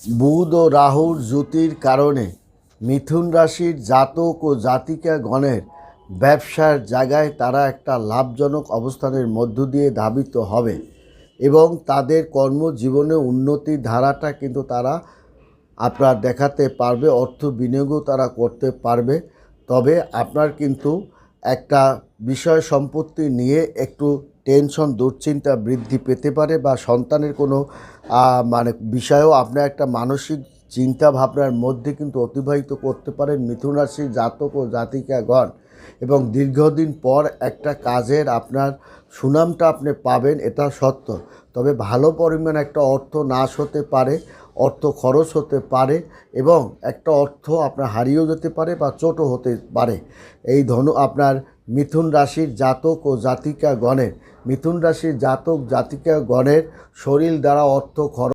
বুধ ও রাহুর জ্যোতির কারণে মিথুন রাশির জাতক ও জাতিকাগণের ব্যবসার জায়গায় তারা একটা লাভজনক অবস্থানের মধ্য দিয়ে ধাবিত হবে এবং তাদের কর্মজীবনে উন্নতির ধারাটা কিন্তু তারা আপনার দেখাতে পারবে, অর্থ বিনিয়োগও তারা করতে পারবে। তবে আপনার কিন্তু একটা বিষয় সম্পত্তি নিয়ে একটু টেনশন দুশ্চিন্তা বৃদ্ধি পেতে পারে, বা সন্তানের কোনো বিষয়েও আপনার একটা মানসিক চিন্তা ভাবনার মধ্যে কিন্তু অতিবাহিত করতে পারেন মিথুন রাশির জাতক ও জাতিকাগণ। এবং দীর্ঘদিন পর একটা কাজের আপনার সুনামটা আপনি পাবেন, এটা সত্য। তবে ভালো পরিমাণ একটা অর্থ নাশ হতে পারে, অর্থ খরচ হতে পারে এবং একটা অর্থ আপনার হারিয়েও যেতে পারে বা চোটও হতে পারে। এই আপনার মিথুন রাশির জাতক ও জাতিকাগণের শরীর দ্বারা অর্থ খরচ